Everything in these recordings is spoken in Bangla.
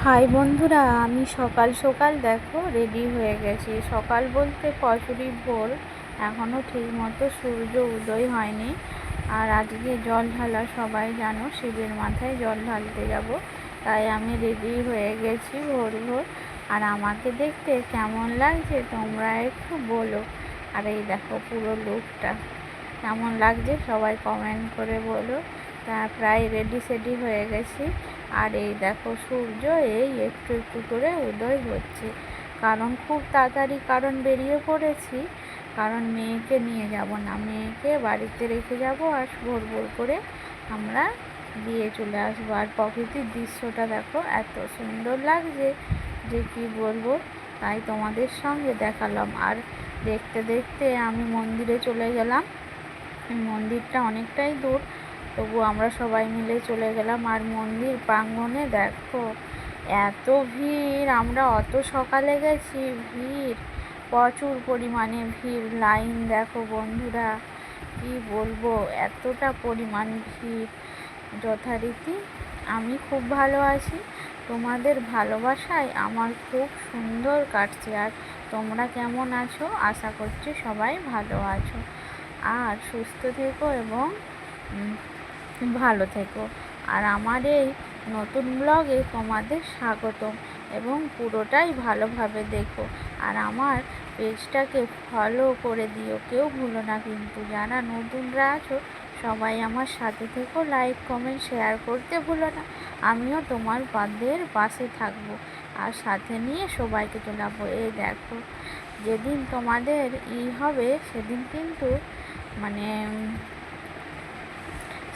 হাই বন্ধুরা, আমি সকাল সকাল দেখো রেডি হয়ে গেছি। সকাল বলতে পশুরি ভোর, এখনও ঠিক মতো সূর্য উদয় হয়নি। আর আজকে জল ঢালা, সবাই জানো শিবের মাথায় জল ঢালতে যাব, তাই আমি রেডি হয়ে গেছি ভোর ভোর। আর আমাকে দেখতে কেমন লাগছে তোমরা একটু বলো। আর এই দেখো পুরো লুকটা কেমন লাগছে সবাই কমেন্ট করে বলো। তা প্রায় রেডি সেডি হয়ে গেছি। আর এই দেখো সূর্য এই একটু একটু করে উদয় হচ্ছে, কারণ খুব তাড়াতাড়ি বেরিয়ে পড়েছি, কারণ মেয়েকে নিয়ে যাব না, মেয়েকে বাড়িতে রেখে যাব আর ভোর ভোর করে আমরা দিয়ে চলে আসবো। আর প্রকৃতির দৃশ্যটা দেখো এত সুন্দর লাগছে যে কি বলবো, তাই তোমাদের সঙ্গে দেখালাম। আর দেখতে দেখতে আমি মন্দিরে চলে গেলাম। মন্দিরটা অনেকটাই দূর, তবু আমরা সবাই মিলে চলে গেলাম। আর মন্দির প্রাঙ্গণে দেখো এত ভিড়, আমরা অত সকালে গেছি, ভিড় প্রচুর পরিমাণে ভিড়, লাইন দেখো বন্ধুরা কি বলবো, এতটা পরিমাণ ভিড়। যথারীতি আমি খুব ভালো আছি, তোমাদের ভালোবাসায় আমার খুব সুন্দর কাটছে। আর তোমরা কেমন আছো? আশা করছি সবাই ভালো আছো আর সুস্থ থেকো এবং ভালো থেকো। আর আমার এই নতুন ব্লগে তোমাদের স্বাগতম এবং পুরোটাই ভালোভাবে দেখো। আর আমার পেজটাকে ফলো করে দিও, কেউ ভুলো না কিন্তু। যারা নতুনরা আছো সবাই আমার সাথে থেকো, লাইক কমেন্ট শেয়ার করতে ভুলো না। আমিও তোমার পাশে থাকবো আর সাথে নিয়ে সবাইকে চলাবো। এই দেখো যেদিন তোমাদের হবে সেদিন কিন্তু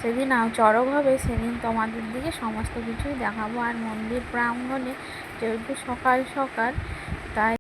সেদিন চড়ক হবে, সেদিন তোমাদের দিকে সমস্ত কিছুই দেখাবো। আর মন্দির প্রাঙ্গণে যেহেতু সকাল সকাল, তাই